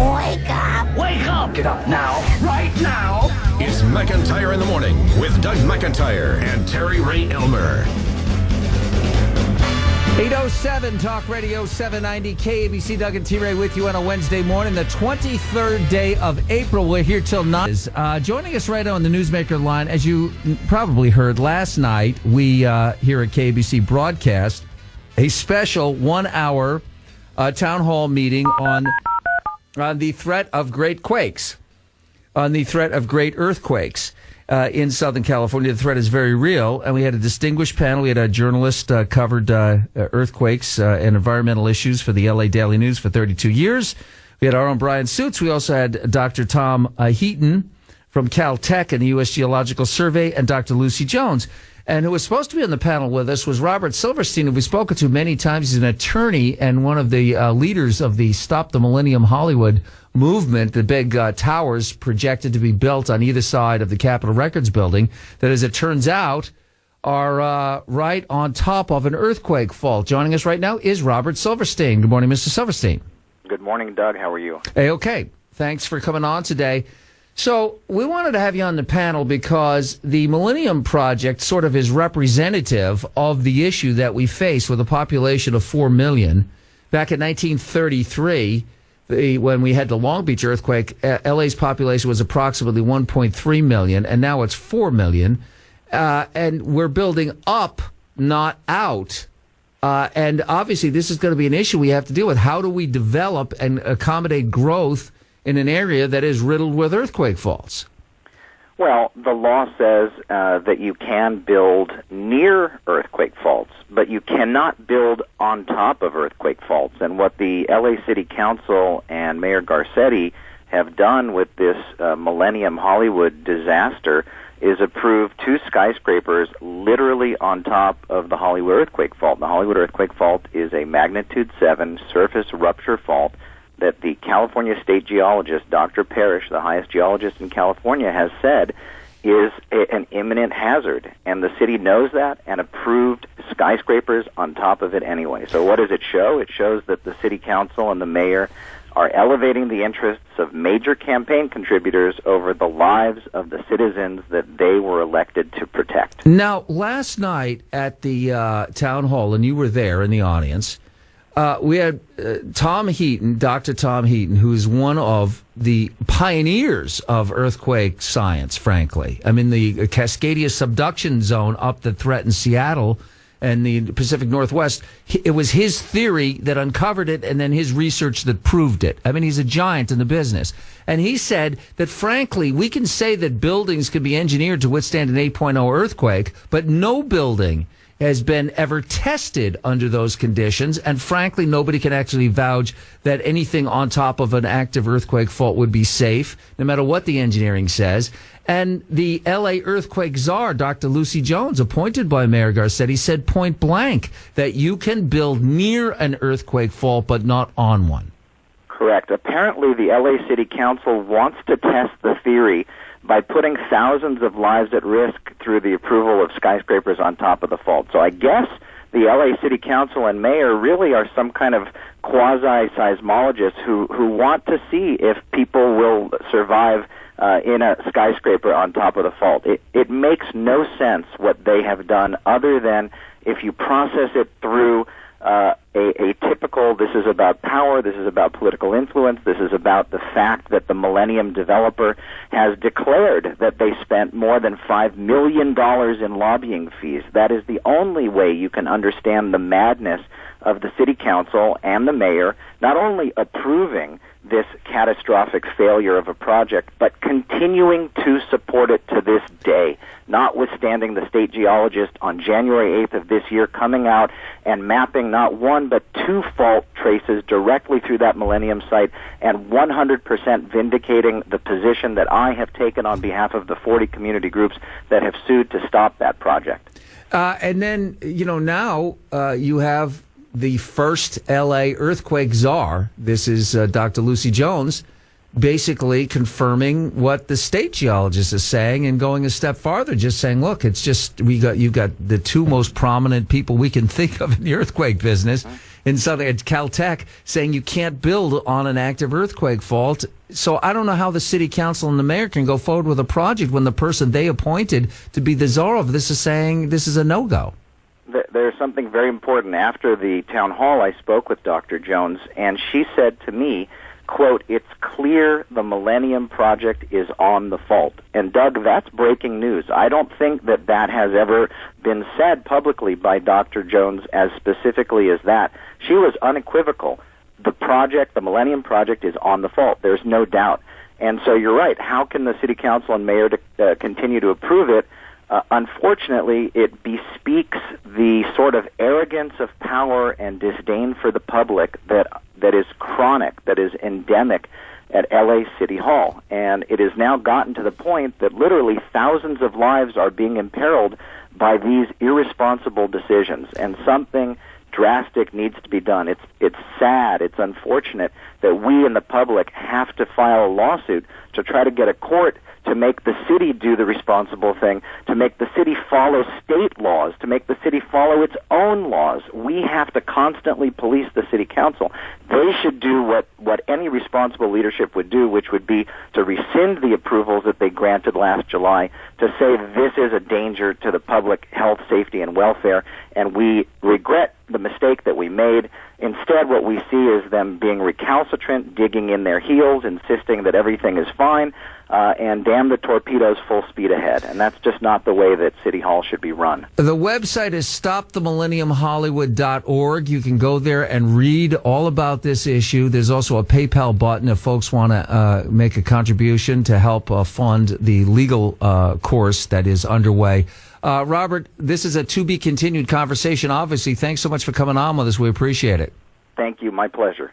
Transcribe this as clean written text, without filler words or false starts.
Wake up! Wake up! Get up now. Right now. It's McIntyre in the Morning with Doug McIntyre and Terry Ray Elmer. 807 Talk Radio 790 KABC. Doug and T-Ray with you on a Wednesday morning, the 23rd day of April. We're here till 9. Joining us right on the Newsmaker line, as you probably heard last night, we here at KABC broadcast a special 1-hour town hall meeting on the threat of great quakes, on the threat of great earthquakes. In Southern California. The threat is very real, and we had a distinguished panel. We had a journalist covered earthquakes and environmental issues for the LA Daily News for 32 years. We had our own Brian Suits. We also had Dr. Tom Heaton from Caltech and the U.S. Geological Survey, and Dr. Lucy Jones. And who was supposed to be on the panel with us was Robert Silverstein, who we've spoken to many times. He's an attorney and one of the leaders of the Stop the Millennium Hollywood movement, the big towers projected to be built on either side of the Capitol Records building that, as it turns out, are right on top of an earthquake fault. Joining us right now is Robert Silverstein. Good morning, Mr. Silverstein. Good morning, Doug. How are you? Hey, okay. Thanks for coming on today. So we wanted to have you on the panel because the Millennium Project sort of is representative of the issue that we face with a population of 4 million. Back in 1933, when we had the Long Beach earthquake, LA's population was approximately 1.3 million, and now it's 4 million. And we're building up, not out. And obviously, this is going to be an issue we have to deal with. How do we develop and accommodate growth in an area that is riddled with earthquake faults? Well, the law says that you can build near earthquake faults, but you cannot build on top of earthquake faults. And what the LA City Council and Mayor Garcetti have done with this Millennium Hollywood disaster is approve 2 skyscrapers literally on top of the Hollywood earthquake fault. The Hollywood earthquake fault is a magnitude 7 surface rupture fault that the California state geologist, Dr. Parrish, the highest geologist in California, has said is an imminent hazard. And the city knows that and approved skyscrapers on top of it anyway. So what does it show? It shows that the city council and the mayor are elevating the interests of major campaign contributors over the lives of the citizens that they were elected to protect. Now, last night at the town hall, and you were there in the audience, we had Tom Heaton, Dr. Tom Heaton, who's one of the pioneers of earthquake science, frankly. I mean, the Cascadia subduction zone up that threatens Seattle and the Pacific Northwest, it was his theory that uncovered it and then his research that proved it. I mean, he's a giant in the business. And he said that, frankly, we can say that buildings can be engineered to withstand an 8.0 earthquake, but no building has been ever tested under those conditions, and frankly, nobody can actually vouch that anything on top of an active earthquake fault would be safe, no matter what the engineering says. And the LA earthquake czar, Dr. Lucy Jones, appointed by Mayor Garcetti, said point blank that you can build near an earthquake fault, but not on one. Correct. Apparently, the LA City Council wants to test the theory by putting thousands of lives at risk through the approval of skyscrapers on top of the fault. So I guess the LA City Council and mayor really are some kind of quasi-seismologists who want to see if people will survive in a skyscraper on top of the fault. It makes no sense what they have done other than if you process it through a typical, this is about power, this is about political influence, this is about the fact that the Millennium developer has declared that they spent more than $5 million in lobbying fees. That is the only way you can understand the madness of the city council and the mayor, not only approving this catastrophic failure of a project, but continuing to support it to this day, notwithstanding the state geologist on January 8th of this year coming out and mapping not one but 2 fault traces directly through that Millennium site and 100% vindicating the position that I have taken on behalf of the 40 community groups that have sued to stop that project. And then, now you have the first L.A. earthquake czar. This is Dr. Lucy Jones. basically confirming what the state geologist is saying and going a step farther, just saying, look, it's just you've got the two most prominent people we can think of in the earthquake business in Southern Caltech saying you can't build on an active earthquake fault. So I don't know how the city council and the mayor can go forward with a project when the person they appointed to be the czar of this is saying this is a no-go. There's something very important. After the town hall, I spoke with Dr. Jones, and she said to me, quote, "It's clear the Millennium Project is on the fault." And Doug, that's breaking news. I don't think that has ever been said publicly by Dr. Jones as specifically as that. She was unequivocal. The Millennium Project is on the fault. There's no doubt. And so you're right. How can the city council and mayor continue to approve it? Unfortunately, it bespeaks the sort of arrogance of power and disdain for the public that is chronic, that is endemic at LA City Hall. And it has now gotten to the point that literally thousands of lives are being imperiled by these irresponsible decisions. And something drastic needs to be done. It's sad, it's unfortunate that we in the public have to file a lawsuit to try to get a court to make the city do the responsible thing, to make the city follow state laws, to make the city follow its own laws. We have to constantly police the city council. They should do what any responsible leadership would do, which would be to rescind the approvals that they granted last July, to say this is a danger to the public health, safety, and welfare, and we regret the mistake that we made. Instead, what we see is them being recalcitrant, digging in their heels, insisting that everything is fine, and damn the torpedoes, full speed ahead. And that's just not the way that City Hall should be run. The website is stopthemillenniumhollywood.org. You can go there and read all about this issue. There's also a PayPal button if folks want to make a contribution to help fund the legal course that is underway. Robert, this is a to-be-continued conversation, obviously. Thanks so much for coming on with us. We appreciate it. Thank you. My pleasure.